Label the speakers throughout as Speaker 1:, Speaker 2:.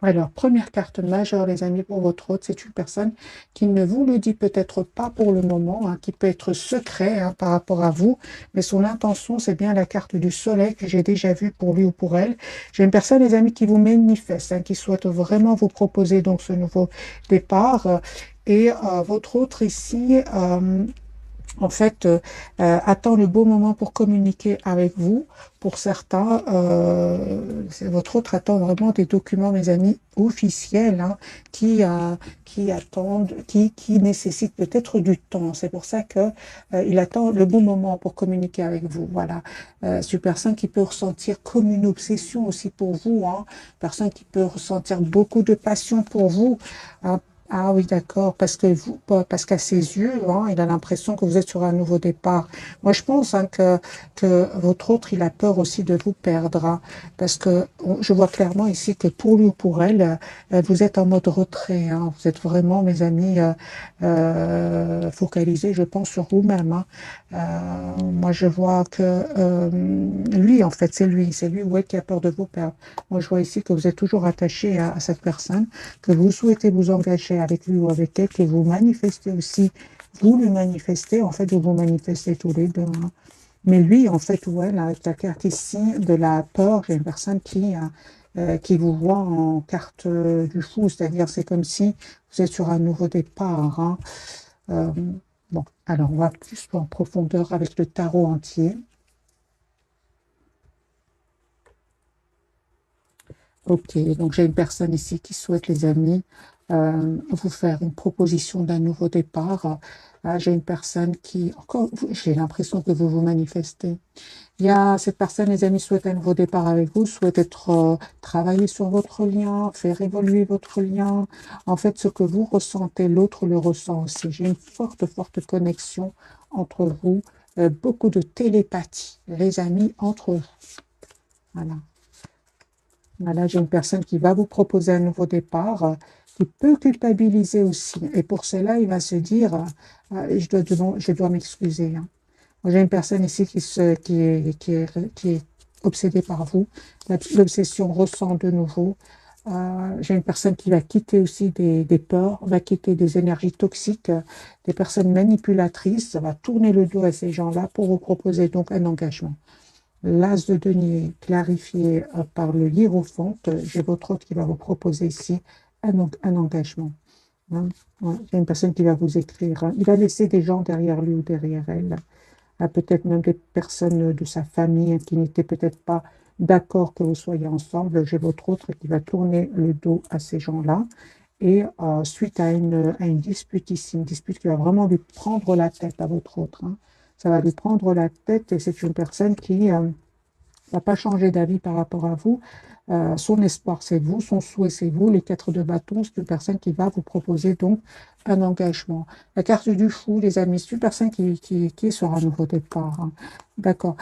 Speaker 1: Alors, première carte majeure, les amis, pour votre hôte, c'est une personne qui ne vous le dit peut-être pas pour le moment, hein, qui peut être secret hein, par rapport à vous, mais son intention, c'est bien la carte du soleil que j'ai déjà vue pour lui ou pour elle. J'ai une personne, les amis, qui vous manifeste, hein, qui souhaite vraiment vous proposer donc ce nouveau départ. Et votre autre ici, en fait, attend le bon moment pour communiquer avec vous. Pour certains, votre autre attend vraiment des documents, mes amis, officiels, hein, qui attendent, qui nécessitent peut-être du temps. C'est pour ça que il attend le bon moment pour communiquer avec vous. Voilà. C'est une personne qui peut ressentir comme une obsession aussi pour vous, hein. Personne qui peut ressentir beaucoup de passion pour vous, hein. Ah oui, d'accord, parce que vous, parce qu'à ses yeux, hein, il a l'impression que vous êtes sur un nouveau départ. Moi, je pense hein, que votre autre, il a peur aussi de vous perdre, hein, parce que je vois clairement ici que pour lui ou pour elle, vous êtes en mode retrait, hein. Vous êtes vraiment, mes amis, focalisés, je pense, sur vous-même, hein. Moi, je vois que lui, en fait, c'est lui ou elle qui a peur de vous perdre. Moi, je vois ici que vous êtes toujours attaché à cette personne, que vous souhaitez vous engager avec lui ou avec elle, que vous manifestez aussi, vous le manifestez, en fait, vous vous manifestez tous les deux, hein. Mais lui, en fait, ou elle, avec la carte ici de la peur, j'ai une personne qui vous voit en carte du fou, c'est-à-dire c'est comme si vous êtes sur un nouveau départ, hein. Euh, bon, alors on va plus en profondeur avec le tarot entier. Ok, donc j'ai une personne ici qui souhaite, les amis, vous faire une proposition d'un nouveau départ. J'ai une personne qui, encore, j'ai l'impression que vous vous manifestez. Il y a cette personne, les amis, souhaite un nouveau départ avec vous, souhaite être, travailler sur votre lien, faire évoluer votre lien. En fait, ce que vous ressentez, l'autre le ressent aussi. J'ai une forte, forte connexion entre vous, beaucoup de télépathie, les amis, entre vous. Voilà. Voilà, j'ai une personne qui va vous proposer un nouveau départ, qui peut culpabiliser aussi. Et pour cela, il va se dire, je dois m'excuser, hein. J'ai une personne ici qui est obsédée par vous. L'obsession ressent de nouveau. J'ai une personne qui va quitter aussi des peurs, va quitter des énergies toxiques, des personnes manipulatrices. Ça va tourner le dos à ces gens-là pour vous proposer donc un engagement. L'as de denier clarifié par le hiérophante, j'ai votre autre qui va vous proposer ici un engagement, hein. Ouais, j'ai une personne qui va vous écrire, hein. Il va laisser des gens derrière lui ou derrière elle, peut-être même des personnes de sa famille qui n'étaient peut-être pas d'accord que vous soyez ensemble. J'ai votre autre qui va tourner le dos à ces gens-là. Et suite à une dispute ici, une dispute qui va vraiment lui prendre la tête à votre autre, hein. Ça va lui prendre la tête et c'est une personne qui va pas changer d'avis par rapport à vous. Son espoir, c'est vous, son souhait, c'est vous. Les quatre de bâton, c'est une personne qui va vous proposer donc un engagement. La carte du fou, les amis, c'est une personne qui est sur un nouveau départ, hein. D'accord.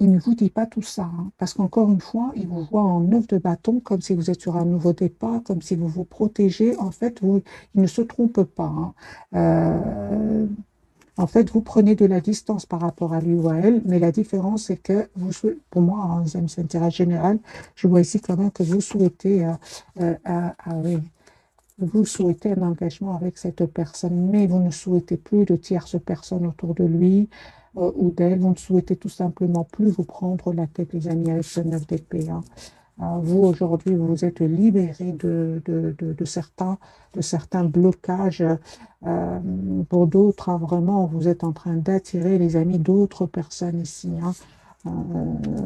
Speaker 1: Il ne vous dit pas tout ça, hein, parce qu'encore une fois, il vous voit en neuf de bâton, comme si vous êtes sur un nouveau départ, comme si vous vous protégez. En fait, il ne se trompe pas, hein. En fait, vous prenez de la distance par rapport à lui ou à elle, mais la différence, c'est que vous, pour moi, hein, c'est intérêt général, je vois ici quand même que vous souhaitez, oui, vous souhaitez un engagement avec cette personne, mais vous ne souhaitez plus de tierces personnes autour de lui ou d'elle. Vous ne souhaitez tout simplement plus vous prendre la tête, les amis, avec ce 9 d'épée, hein. Vous, aujourd'hui, vous vous êtes libéré de certains blocages. Pour d'autres, hein, vraiment, vous êtes en train d'attirer, les amis, d'autres personnes ici, hein.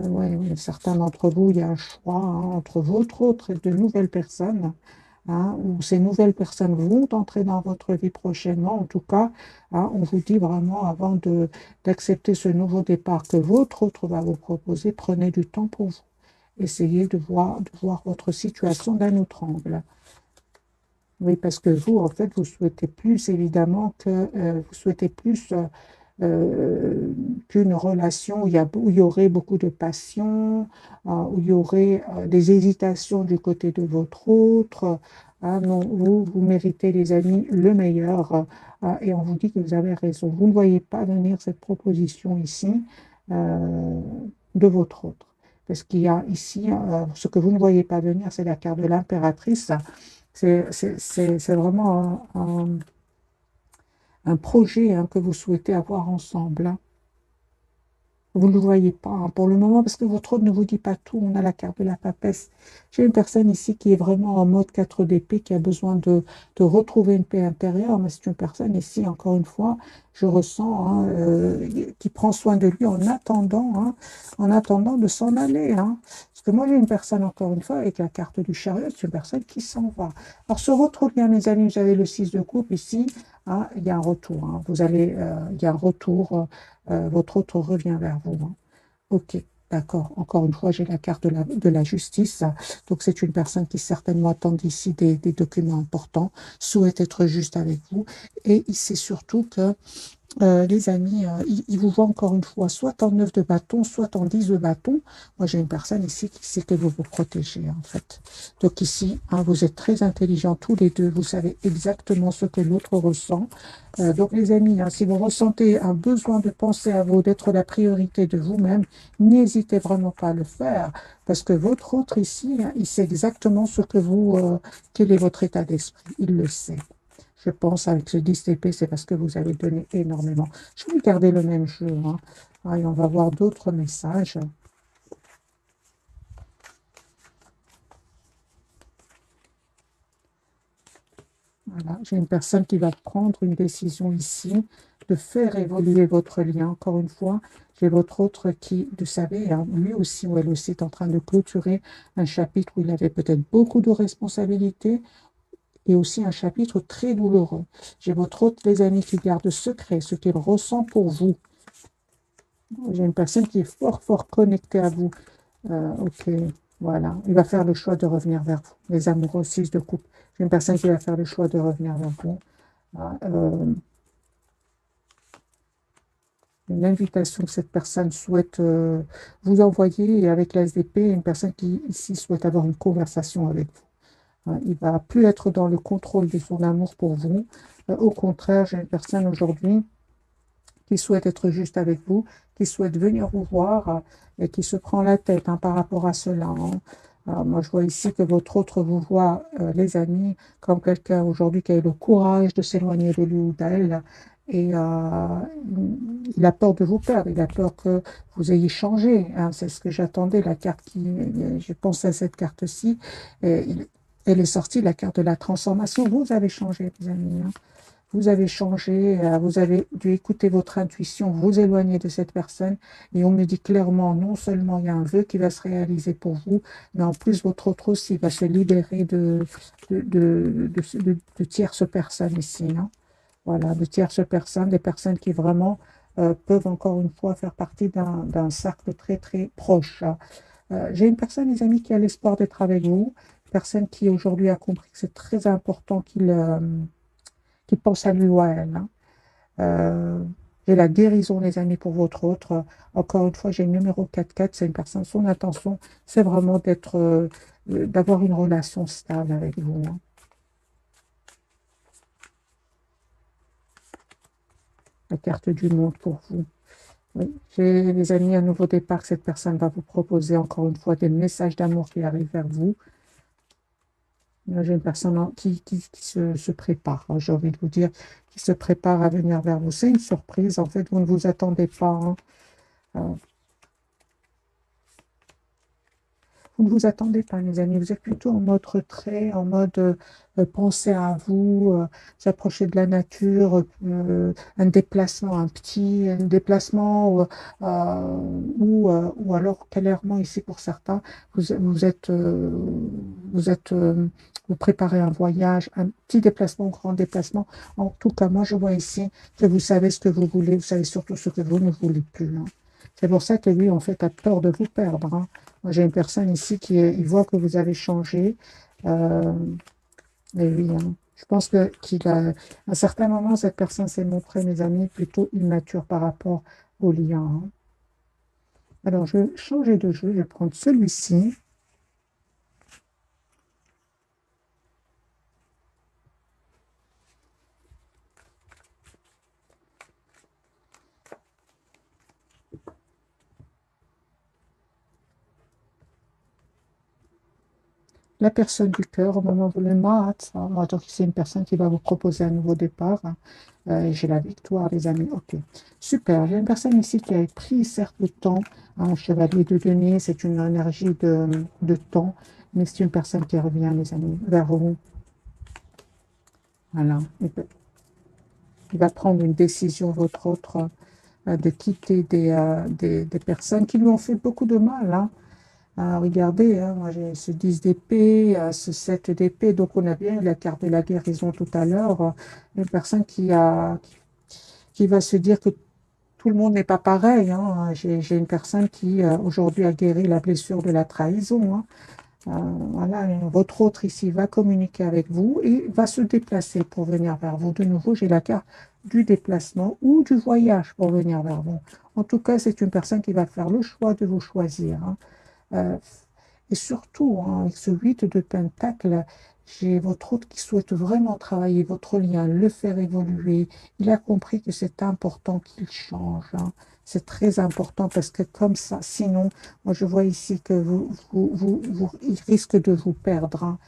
Speaker 1: Ouais, ouais, certains d'entre vous, il y a un choix hein, entre votre autre et de nouvelles personnes, hein, où ces nouvelles personnes vont entrer dans votre vie prochainement. En tout cas, hein, on vous dit vraiment, avant d'accepter ce nouveau départ que votre autre va vous proposer, prenez du temps pour vous. Essayez de voir votre situation d'un autre angle. Oui, parce que vous, en fait, vous souhaitez plus, évidemment, vous souhaitez plus qu'une relation où il y aurait beaucoup de passion, où il y aurait des hésitations du côté de votre autre. Non, vous méritez, les amis, le meilleur. Et on vous dit que vous avez raison. Vous ne voyez pas venir cette proposition ici euh, de votre autre. Parce qu'il y a ici, ce que vous ne voyez pas venir, c'est la carte de l'impératrice. C'est vraiment un projet hein, que vous souhaitez avoir ensemble, hein. Vous ne le voyez pas hein, pour le moment parce que votre autre ne vous dit pas tout. On a la carte de la papesse. J'ai une personne ici qui est vraiment en mode 4 d'épée, qui a besoin de retrouver une paix intérieure. Mais c'est une personne ici, encore une fois, je ressens, hein, qui prend soin de lui hein, en attendant de s'en aller, hein. Parce que moi, j'ai une personne, encore une fois, avec la carte du chariot, c'est une personne qui s'en va. Alors, sur votre lien, mes amis, vous avez le 6 de coupe ici. Ah, il y a un retour, hein. Il y a un retour. Votre autre revient vers vous, hein. Ok, d'accord. Encore une fois, j'ai la carte de la justice. Donc, c'est une personne qui certainement attend ici des documents importants, souhaite être juste avec vous. Et il sait surtout que les amis, ils vous voient encore une fois, soit en 9 de bâton, soit en 10 de bâton. Moi, j'ai une personne ici qui sait que vous vous protégez, en fait. Donc ici, hein, vous êtes très intelligents tous les deux. Vous savez exactement ce que l'autre ressent. Donc, les amis, hein, si vous ressentez un besoin de penser à vous, d'être la priorité de vous-même, n'hésitez vraiment pas à le faire. Parce que votre autre ici, hein, il sait exactement ce que quel est votre état d'esprit. Il le sait. Je pense avec ce 10 TP, c'est parce que vous avez donné énormément. Je vais garder le même jeu, hein. Ah, et on va voir d'autres messages. Voilà, j'ai une personne qui va prendre une décision ici, de faire évoluer votre lien. Encore une fois, j'ai votre autre qui, vous savez, hein, lui aussi ou elle aussi est en train de clôturer un chapitre où il avait peut-être beaucoup de responsabilités et aussi un chapitre très douloureux. J'ai votre autre, les amis, qui garde secret ce qu'il ressent pour vous. J'ai une personne qui est fort, fort connectée à vous. Ok, voilà. Il va faire le choix de revenir vers vous. Les amoureux 6 de coupe. J'ai une personne qui va faire le choix de revenir vers vous. Ah, une invitation que cette personne souhaite vous envoyer et avec la SDP, une personne qui ici souhaite avoir une conversation avec vous. Il ne va plus être dans le contrôle de son amour pour vous. Au contraire, j'ai une personne aujourd'hui qui souhaite être juste avec vous, qui souhaite venir vous voir et qui se prend la tête hein, par rapport à cela, hein. Moi, je vois ici que votre autre vous voit, les amis, comme quelqu'un aujourd'hui qui a eu le courage de s'éloigner de lui ou d'elle. Et il a peur de vous perdre, il a peur que vous ayez changé, hein. C'est ce que j'attendais, la carte je pense à cette carte-ci. Elle est sortie, la carte de la transformation. Vous avez changé, les amis, hein. Vous avez changé, vous avez dû écouter votre intuition, vous éloigner de cette personne. Et on me dit clairement, non seulement il y a un vœu qui va se réaliser pour vous, mais en plus votre autre aussi va se libérer de tierces personnes ici, hein. Voilà, de tierces personnes, des personnes qui vraiment peuvent encore une fois faire partie d'un cercle très très proche, hein. J'ai une personne, les amis, qui a l'espoir d'être avec vous, une personne qui aujourd'hui a compris que c'est très important qu'il pense à lui ou à elle, hein. Euh, j'ai la guérison, les amis, pour votre autre. Encore une fois, j'ai le numéro 44, c'est une personne, son intention, c'est vraiment d'avoir une relation stable avec vous, hein. La carte du monde pour vous. Oui. J'ai, les amis, un nouveau départ. Cette personne va vous proposer encore une fois des messages d'amour qui arrivent vers vous. J'ai une personne qui se prépare, hein, j'ai envie de vous dire, qui se prépare à venir vers vous. C'est une surprise, en fait, vous ne vous attendez pas, hein. Euh, Vous ne vous attendez pas, mes amis. Vous êtes plutôt en mode retrait, en mode penser à vous, s'approcher de la nature, un déplacement, un déplacement, ou alors clairement ici pour certains, vous êtes, vous préparez un voyage, un petit déplacement, un grand déplacement. En tout cas, moi, je vois ici que vous savez ce que vous voulez, vous savez surtout ce que vous ne voulez plus, hein. C'est pour ça que lui, en fait, a peur de vous perdre, hein. Moi, j'ai une personne ici il voit que vous avez changé. Euh, et oui, hein. Je pense qu'il a, à un certain moment, cette personne s'est montrée, mes amis, plutôt immature par rapport au lien, hein. Alors, je vais changer de jeu, je vais prendre celui-ci. la personne du cœur au moment où le mat, donc c'est une personne qui va vous proposer un nouveau départ. J'ai la victoire, les amis. Ok, super. J'ai une personne ici qui a pris certes le temps. Chevalier de denier, c'est une énergie de temps, mais c'est une personne qui revient, les amis, vers vous. Voilà. Il va prendre une décision, votre autre, de quitter des personnes qui lui ont fait beaucoup de mal. Hein. Regardez, hein, moi j'ai ce 10 d'épée, ce 7 d'épée, donc on a bien eu la carte de la guérison tout à l'heure. Une personne qui va se dire que tout le monde n'est pas pareil. Hein. J'ai une personne qui aujourd'hui a guéri la blessure de la trahison. Hein. Voilà, votre autre ici va communiquer avec vous et va se déplacer pour venir vers vous. De nouveau, j'ai la carte du déplacement ou du voyage pour venir vers vous. En tout cas, c'est une personne qui va faire le choix de vous choisir. Hein. Euh, et surtout, hein, avec ce 8 de Pentacle, j'ai votre hôte qui souhaite vraiment travailler votre lien, le faire évoluer. Il a compris que c'est important qu'il change. Hein. C'est très important parce que comme ça, sinon, moi je vois ici que il risque de vous perdre. Hein.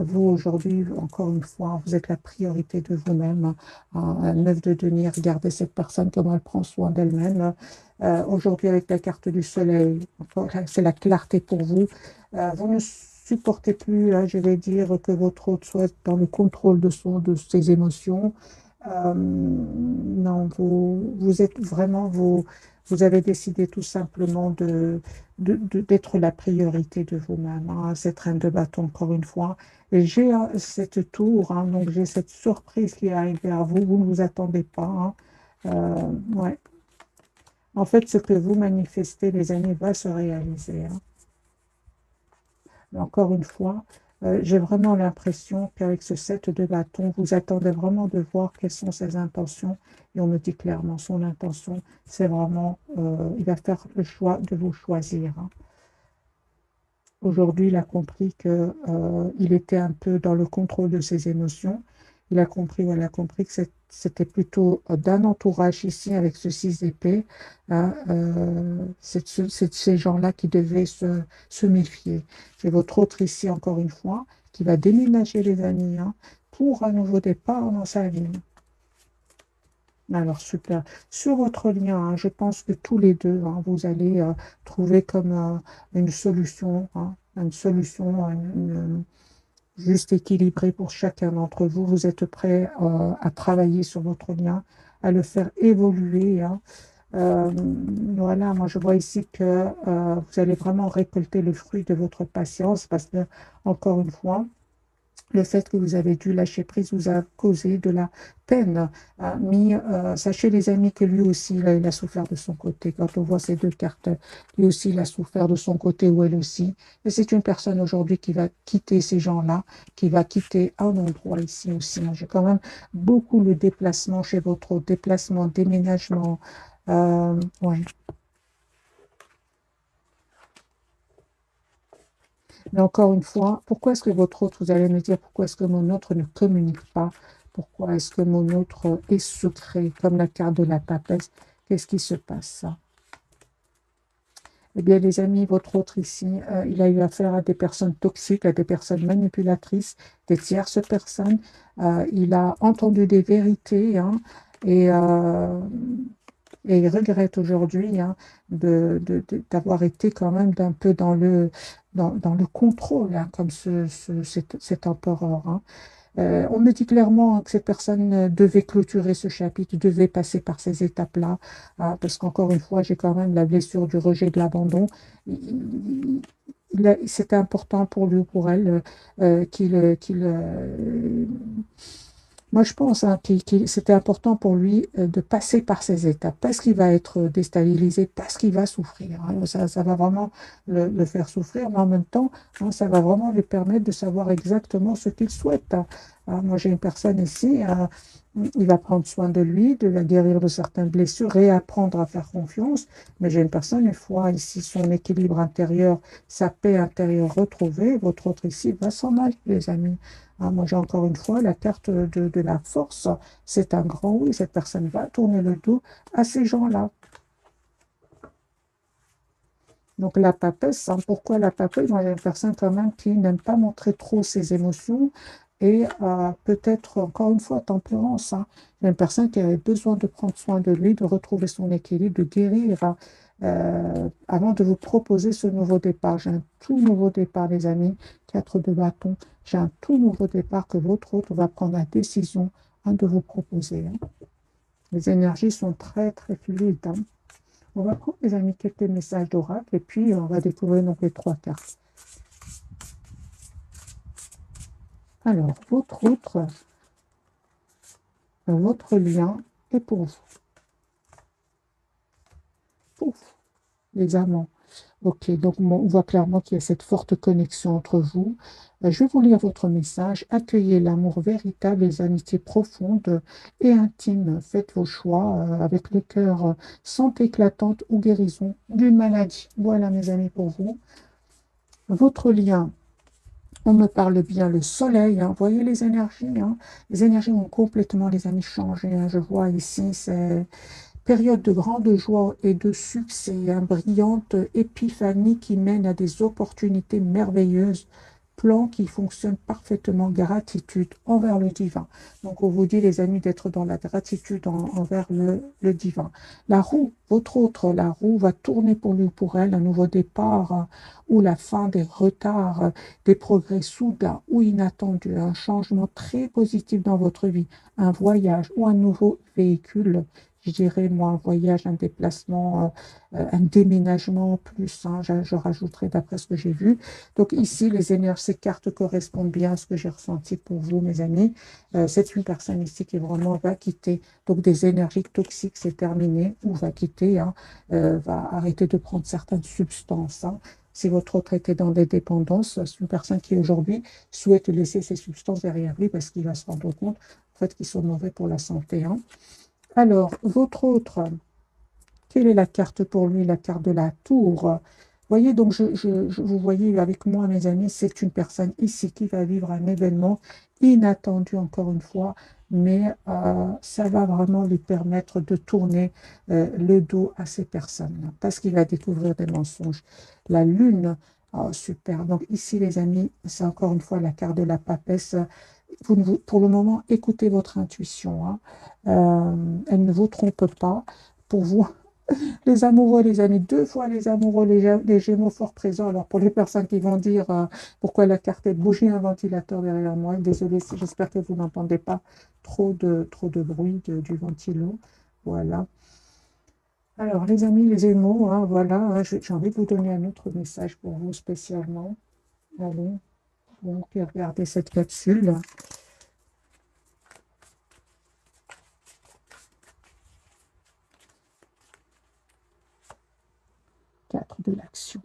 Speaker 1: Vous, aujourd'hui, encore une fois, vous êtes la priorité de vous-même. Hein. Un 9 de denier, regardez cette personne, comment elle prend soin d'elle-même. Aujourd'hui, avec la carte du soleil, c'est la clarté pour vous. Vous ne supportez plus, je vais dire, que votre hôte soit dans le contrôle de ses émotions. Non, vous êtes vraiment, vous avez décidé tout simplement d'être la priorité de vous-même. Hein, cette reine de bâton, encore une fois. Et j'ai cette tour, hein, donc j'ai cette surprise qui arrive vers vous. Vous ne vous attendez pas. Hein. Ouais. En fait, ce que vous manifestez, les amis, va se réaliser. Hein. Mais encore une fois, j'ai vraiment l'impression qu'avec ce 7 de bâton, vous attendez vraiment de voir quelles sont ses intentions. Et on me dit clairement, son intention, c'est vraiment, il va faire le choix de vous choisir. Hein. Aujourd'hui, il a compris que il était un peu dans le contrôle de ses émotions. Elle a compris que c'était plutôt d'un entourage ici avec ce 6 d'épée. Hein, c'est ces gens-là qui devaient se méfier. C'est votre autre ici, encore une fois, qui va déménager les amis hein, pour un nouveau départ dans sa vie. Alors, super. Sur votre lien, hein, je pense que tous les deux, hein, vous allez trouver comme une solution, hein, juste équilibrée pour chacun d'entre vous. Vous êtes prêts à travailler sur votre lien, à le faire évoluer. Hein. Voilà, moi je vois ici que vous allez vraiment récolter le fruit de votre patience parce que, encore une fois, le fait que vous avez dû lâcher prise vous a causé de la peine. Mais sachez les amis que lui aussi, il a souffert de son côté. Quand on voit ces deux cartes, lui aussi, il a souffert de son côté ou elle aussi. Et c'est une personne aujourd'hui qui va quitter ces gens-là, qui va quitter un endroit ici aussi. J'ai quand même beaucoup le déplacement chez votre déplacement, déménagement. Ouais. Mais encore une fois, pourquoi est-ce que votre autre, vous allez me dire, pourquoi est-ce que mon autre ne communique pas? Pourquoi est-ce que mon autre est secret, comme la carte de la papesse? Qu'est-ce qui se passe? Eh bien, les amis, votre autre ici, il a eu affaire à des personnes toxiques, à des personnes manipulatrices, des tierces personnes. Il a entendu des vérités hein, et, euh, et il regrette aujourd'hui hein, d'avoir été quand même d'un peu dans le contrôle, hein, comme cet empereur. Hein. On me dit clairement que cette personne devait clôturer ce chapitre, devait passer par ces étapes-là, hein, parce qu'encore une fois, j'ai quand même la blessure du rejet de l'abandon. C'était important pour lui ou pour elle moi, je pense hein, c'était important pour lui de passer par ces étapes, parce qu'il va être déstabilisé, parce qu'il va souffrir. Hein. Ça va vraiment le faire souffrir, mais en même temps, hein, ça va vraiment lui permettre de savoir exactement ce qu'il souhaite. Hein. Moi, j'ai une personne ici, il va prendre soin de lui, de la guérir de certaines blessures, réapprendre à faire confiance. Mais j'ai une personne, une fois ici, son équilibre intérieur, sa paix intérieure retrouvée, votre autre ici va s'en aller, les amis. Moi, j'ai encore une fois la carte de la force. C'est un grand oui. Cette personne va tourner le dos à ces gens-là. Donc la papesse, hein, pourquoi la papesse? Moi, il y a une personne quand même qui n'aime pas montrer trop ses émotions et peut-être, encore une fois, tempérance. Hein. Il y a une personne qui avait besoin de prendre soin de lui, de retrouver son équilibre, de guérir hein, avant de vous proposer ce nouveau départ. J'ai un tout nouveau départ, les amis, 4 de bâton. J'ai un tout nouveau départ que votre autre va prendre la décision hein, de vous proposer. Hein. Les énergies sont très, très fluides. Hein. On va prendre, les amis, quelques messages d'oracle et puis on va découvrir donc les 3 cartes. Alors, votre lien est pour vous. Pour vous, les amants. Ok, donc on voit clairement qu'il y a cette forte connexion entre vous. Je vais vous lire votre message. Accueillez l'amour véritable, les amitiés profondes et intimes. Faites vos choix avec le cœur santé éclatante ou guérison d'une maladie. Voilà, mes amis, pour vous. Votre lien, on me parle bien le soleil. Hein. Vous voyez les énergies. Hein. Les énergies ont complètement, les amis, changé. Hein. Je vois ici, c'est période de grande joie et de succès, une brillante épiphanie qui mène à des opportunités merveilleuses, plan qui fonctionne parfaitement, gratitude envers le divin. Donc on vous dit les amis d'être dans la gratitude envers le divin. La roue, votre autre, la roue va tourner pour lui ou pour elle, un nouveau départ ou la fin des retards, des progrès soudains ou inattendus, un changement très positif dans votre vie, un voyage ou un nouveau véhicule je dirais, moi, un voyage, un déplacement, un déménagement plus, hein, je rajouterai d'après ce que j'ai vu. Donc ici, les énergies, ces cartes correspondent bien à ce que j'ai ressenti pour vous, mes amis. C'est une personne ici qui vraiment va quitter, donc des énergies toxiques, c'est terminé, ou va quitter, hein, va arrêter de prendre certaines substances. Hein. Si votre autre était dans des dépendances, c'est une personne qui aujourd'hui souhaite laisser ces substances derrière lui parce qu'il va se rendre compte en fait, qu'ils sont mauvais pour la santé. Hein. Alors, votre autre, quelle est la carte pour lui? La carte de la tour. Voyez, donc, vous voyez avec moi, mes amis, c'est une personne ici qui va vivre un événement inattendu, encore une fois, mais ça va vraiment lui permettre de tourner le dos à ces personnes, parce qu'il va découvrir des mensonges. La lune, oh, super. Donc, ici, les amis, c'est encore une fois la carte de la papesse. Pour le moment, écoutez votre intuition. Hein. Elle ne vous trompe pas. Pour vous, les amoureux, les amis, 2 fois les amoureux, les Gémeaux fort présents. Alors, pour les personnes qui vont dire pourquoi la carte est bougie, un ventilateur derrière moi, désolé, j'espère que vous n'entendez pas trop de bruit du ventilo. Voilà. Alors, les amis, les Gémeaux, hein, voilà, hein, j'ai envie de vous donner un autre message pour vous spécialement. Allez, donc, regardez cette capsule. 4 de l'action.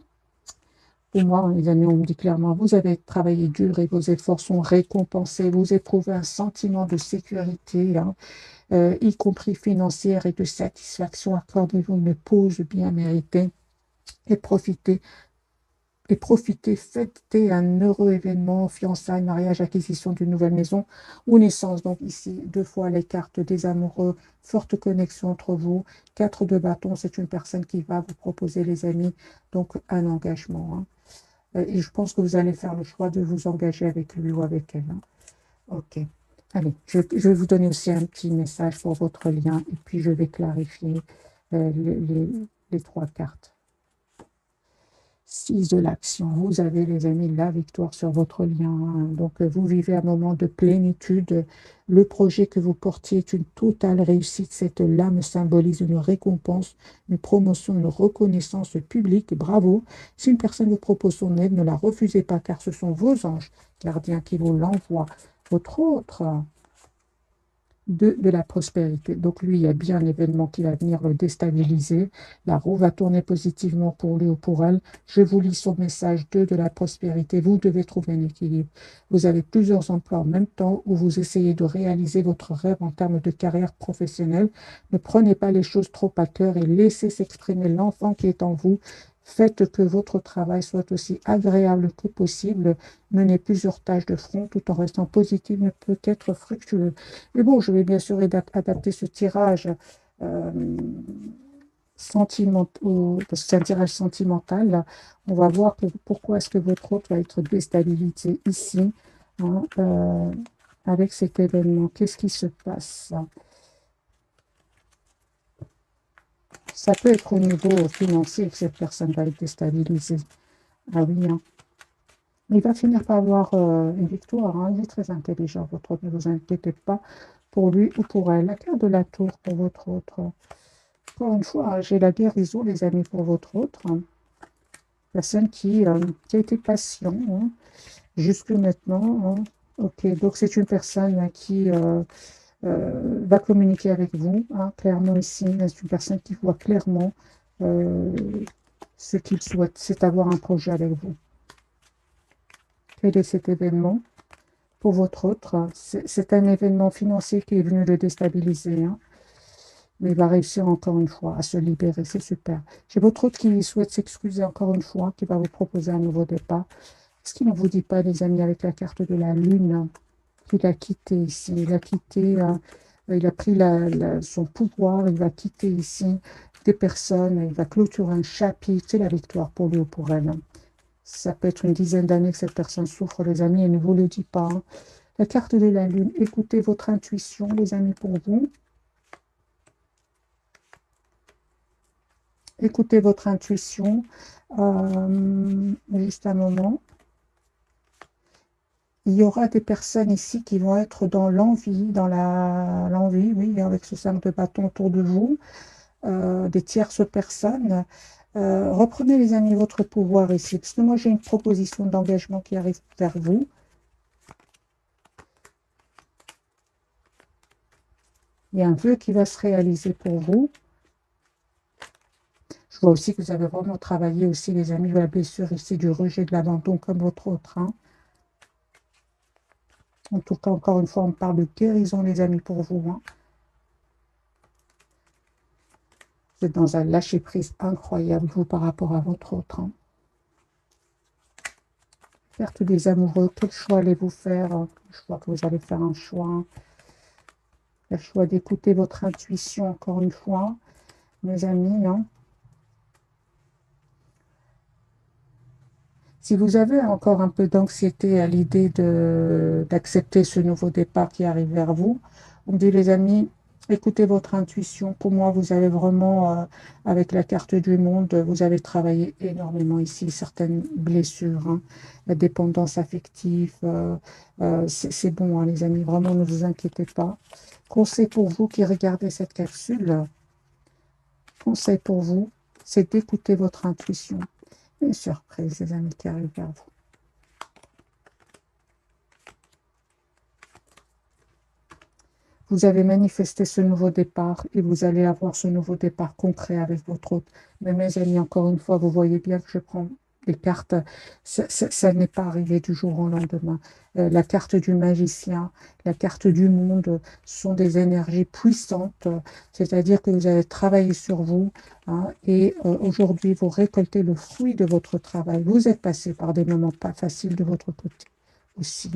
Speaker 1: Pour moi, les amis, on me dit clairement, vous avez travaillé dur et vos efforts sont récompensés. Vous éprouvez un sentiment de sécurité, hein, y compris financière et de satisfaction. Accordez-vous une pause bien méritée et fêtez un heureux événement, fiançailles, mariage, acquisition d'une nouvelle maison ou naissance. Donc ici, 2 fois les cartes des amoureux, forte connexion entre vous. 4 de bâton, c'est une personne qui va vous proposer, les amis, donc un engagement. Hein. Et je pense que vous allez faire le choix de vous engager avec lui ou avec elle. Hein. Ok. Allez, je vais vous donner aussi un petit message pour votre lien et puis je vais clarifier les 3 cartes. 6 de l'action. Vous avez, les amis, la victoire sur votre lien. Hein. Donc, vous vivez un moment de plénitude. Le projet que vous portiez est une totale réussite. Cette lame symbolise une récompense, une promotion, une reconnaissance publique. Bravo. Si une personne vous propose son aide, ne la refusez pas, car ce sont vos anges gardiens qui vous l'envoient. Votre autre de la prospérité. Donc lui, il y a bien l'événement qui va venir le déstabiliser. La roue va tourner positivement pour lui ou pour elle. Je vous lis son message 2 de la prospérité. Vous devez trouver un équilibre. Vous avez plusieurs emplois en même temps où vous essayez de réaliser votre rêve en termes de carrière professionnelle. Ne prenez pas les choses trop à cœur et laissez s'exprimer l'enfant qui est en vous. Faites que votre travail soit aussi agréable que possible. Menez plusieurs tâches de front tout en restant positif ne peut être fructueux. Mais bon, je vais bien sûr adapter ce tirage sentimentaux, parce que c'est un tirage sentimental, on va voir pourquoi est-ce que votre autre va être déstabilisé ici, hein, avec cet événement. Qu'est-ce qui se passe? Ça peut être au niveau financier que cette personne va être déstabilisée. Ah oui, hein. Il va finir par avoir une victoire, hein. Il est très intelligent, votre autre. Ne vous inquiétez pas pour lui ou pour elle. La carte de la tour pour votre autre. Encore une fois, j'ai la guérison, les amis, pour votre autre. Personne qui a été patient, hein, jusque maintenant, hein. Ok, donc c'est une personne qui va communiquer avec vous, hein, clairement ici. C'est une personne qui voit clairement euh, ce qu'il souhaite, c'est avoir un projet avec vous. Quel est cet événement pour votre autre? C'est un événement financier qui est venu le déstabiliser, hein. Mais il va réussir encore une fois à se libérer, c'est super. J'ai votre autre qui souhaite s'excuser encore une fois, qui va vous proposer un nouveau départ. Est-ce qu'il ne vous dit pas, les amis, avec la carte de la lune, qu'il a quitté ici? Il a quitté, il a pris son pouvoir, il va quitter ici des personnes, il va clôturer un chapitre. C'est la victoire pour lui ou pour elle, hein. Ça peut être une dizaine d'années que cette personne souffre, les amis, et ne vous le dit pas, hein. La carte de la lune, écoutez votre intuition, les amis, pour vous. Écoutez votre intuition. Juste un moment. Il y aura des personnes ici qui vont être dans l'envie, l'envie, oui, avec ce 5 de bâton autour de vous, des tierces personnes. Reprenez, les amis, votre pouvoir ici, parce que moi, j'ai une proposition d'engagement qui arrive vers vous. Il y a un vœu qui va se réaliser pour vous. Je vois aussi que vous avez vraiment travaillé aussi, les amis, la blessure ici du rejet, de l'abandon, comme votre autre, hein. En tout cas, encore une fois, on parle de guérison, les amis, pour vous, hein. Vous êtes dans un lâcher-prise incroyable, vous, par rapport à votre autre, hein. Perte des amoureux, quel choix allez-vous faire? Je vois que vous allez faire un choix, hein. Le choix d'écouter votre intuition, encore une fois, mes amis, hein. Si vous avez encore un peu d'anxiété à l'idée d'accepter ce nouveau départ qui arrive vers vous, on me dit, les amis, écoutez votre intuition. Pour moi, vous avez vraiment, avec la carte du monde, vous avez travaillé énormément ici, certaines blessures, hein, la dépendance affective. C'est bon, hein, les amis, vraiment, ne vous inquiétez pas. Conseil pour vous qui regardez cette capsule, conseil pour vous, c'est d'écouter votre intuition. Une surprise, les amis, qui arrive vers vous. Vous avez manifesté ce nouveau départ et vous allez avoir ce nouveau départ concret avec votre hôte. Mais mes amis, encore une fois, vous voyez bien que je prends les cartes. Ça n'est pas arrivé du jour au lendemain. La carte du magicien, la carte du monde sont des énergies puissantes. C'est-à-dire que vous avez travaillé sur vous, hein, et aujourd'hui, vous récoltez le fruit de votre travail. Vous êtes passé par des moments pas faciles de votre côté aussi.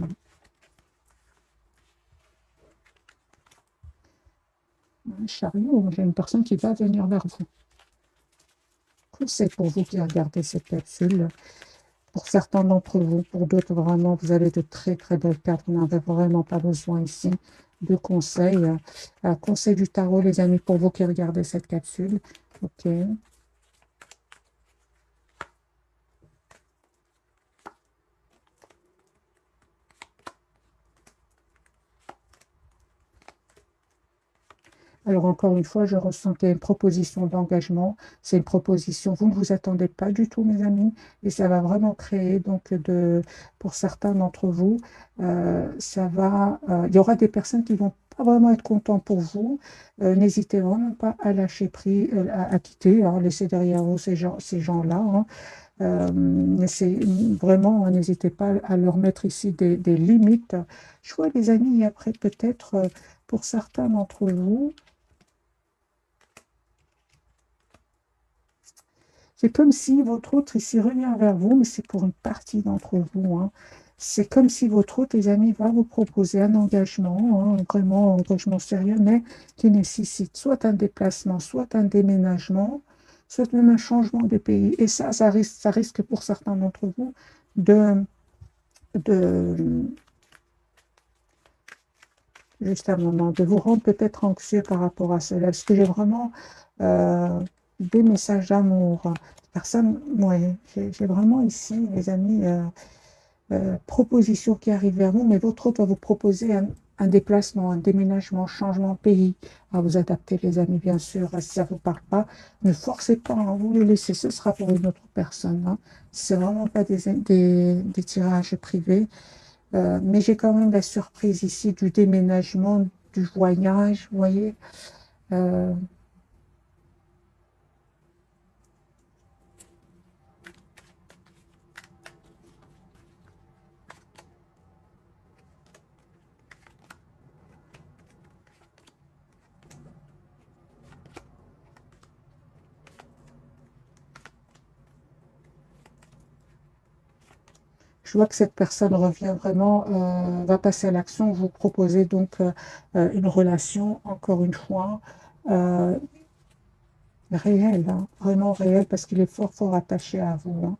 Speaker 1: Un chariot, j'ai une personne qui va venir vers vous. C'est pour vous qui regardez cette capsule. Pour certains d'entre vous, pour d'autres, vraiment, vous avez de très très belles cartes. Vous n'avez vraiment pas besoin ici de conseils. Conseil du tarot, les amis, pour vous qui regardez cette capsule. Ok. Alors, encore une fois, je ressentais une proposition d'engagement. C'est une proposition, vous ne vous attendez pas du tout, mes amis, et ça va vraiment créer, donc, pour certains d'entre vous, il y aura des personnes qui vont pas vraiment être contents pour vous. N'hésitez vraiment pas à lâcher prise, à quitter, hein, laisser derrière vous ces gens-là, hein. Vraiment, hein, n'hésitez pas à leur mettre ici des limites. Je vois, les amis, après, peut-être, pour certains d'entre vous, c'est comme si votre autre ici revient vers vous, mais c'est pour une partie d'entre vous, hein. C'est comme si votre autre, les amis, va vous proposer un engagement, hein, vraiment un engagement sérieux, mais qui nécessite soit un déplacement, soit un déménagement. souhaite même un changement de pays. Et ça risque pour certains d'entre vous de, de, juste un moment, de vous rendre peut-être anxieux par rapport à cela. Parce que j'ai vraiment des messages d'amour. Personne, ouais, j'ai vraiment ici, les amis, propositions qui arrivent vers vous, mais votre autre va vous proposer un déplacement, un déménagement, changement de pays, à vous adapter, les amis, bien sûr. Si ça ne vous parle pas, ne forcez pas, hein, vous le laissez, ce sera pour une autre personne. Hein. C'est vraiment pas des tirages privés. Mais j'ai quand même la surprise ici du déménagement, du voyage, vous voyez. Euh, je vois que cette personne revient vraiment, va passer à l'action, vous proposez donc une relation, encore une fois, euh, réelle, hein, vraiment réelle, parce qu'il est fort, fort attaché à vous. Hein.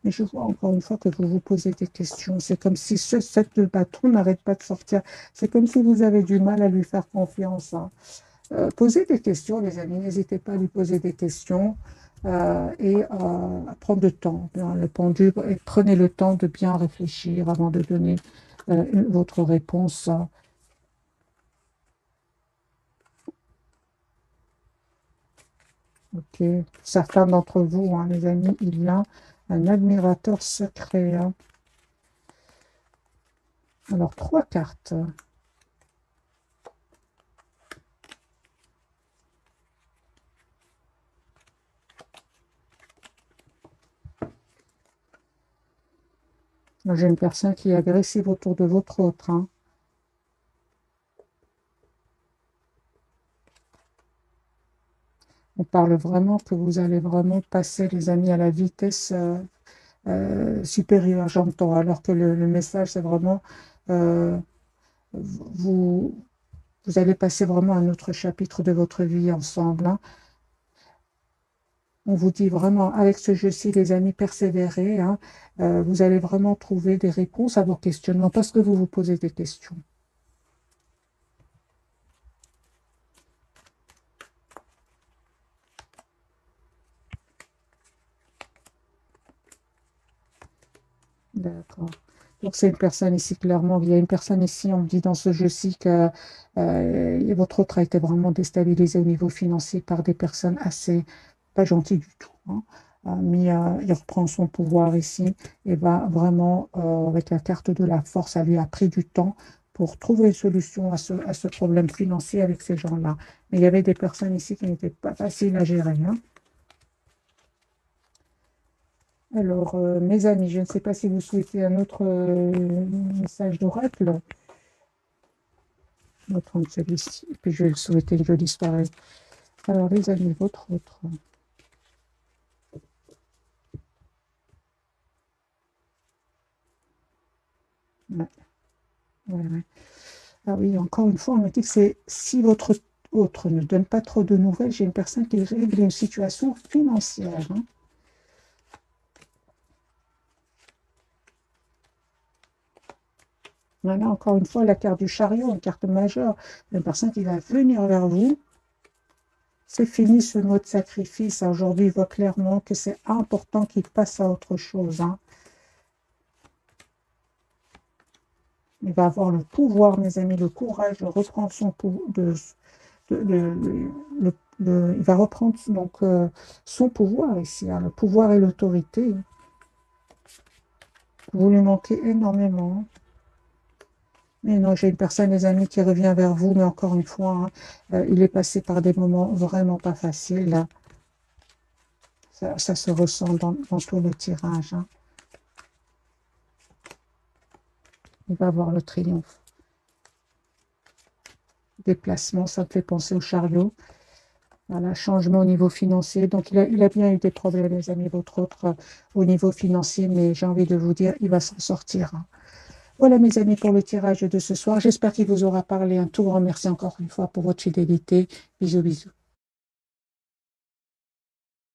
Speaker 1: Mais je vois encore une fois que vous vous posez des questions. C'est comme si cette bâton n'arrête pas de sortir. C'est comme si vous avez du mal à lui faire confiance. Hein. Posez des questions, les amis. N'hésitez pas à lui poser des questions et à prendre le temps, bien, le pendu, et prenez le temps de bien réfléchir avant de donner votre réponse. Ok. Certains d'entre vous, hein, les amis, il y a un admirateur secret. Hein. Alors, trois cartes. J'ai une personne qui est agressive autour de votre autre. Hein. On parle vraiment que vous allez vraiment passer, les amis, à la vitesse supérieure, j'entends, alors que le message, c'est vraiment, euh, vous, vous allez passer vraiment à un autre chapitre de votre vie ensemble. Hein. On vous dit vraiment, avec ce jeu-ci, les amis, persévérez. Hein. Vous allez vraiment trouver des réponses à vos questionnements parce que vous vous posez des questions. D'accord. Donc, c'est une personne ici, clairement. Il y a une personne ici, on me dit dans ce jeu-ci que votre autre a été vraiment déstabilisé au niveau financier par des personnes assez pas gentilles du tout. Hein. Mais il reprend son pouvoir ici et va vraiment, avec la carte de la force, ça lui a pris du temps pour trouver une solution à ce problème financier avec ces gens-là. Mais il y avait des personnes ici qui n'étaient pas faciles à gérer. Hein. Alors, mes amis, je ne sais pas si vous souhaitez un autre message d'oracle. On va prendre celui-ci, et puis je vais le souhaiter que je disparaisse. Alors, les amis, votre autre. Ouais, ouais, ouais. Ah oui, encore une fois, on me dit que c'est si votre autre ne donne pas trop de nouvelles, j'ai une personne qui règle une situation financière. Hein. Voilà, encore une fois, la carte du chariot, une carte majeure, une personne qui va venir vers vous. C'est fini ce mode sacrifice. Aujourd'hui, il voit clairement que c'est important qu'il passe à autre chose. Hein. Il va avoir le pouvoir, mes amis, le courage de reprendre son pouvoir, il va reprendre donc son pouvoir ici, hein, le pouvoir et l'autorité. Vous lui manquez énormément. Mais non, j'ai une personne, les amis, qui revient vers vous, mais encore une fois, hein, il est passé par des moments vraiment pas faciles. Là. Ça se ressent dans tout le tirage. Hein. Il va avoir le triomphe. Déplacement, ça me fait penser au chariot. Voilà, changement au niveau financier. Donc, il a bien eu des problèmes, les amis, votre autre, au niveau financier, mais j'ai envie de vous dire, il va s'en sortir. Hein. Voilà, mes amis, pour le tirage de ce soir. J'espère qu'il vous aura parlé. Un tout grand merci encore une fois pour votre fidélité. Bisous, bisous.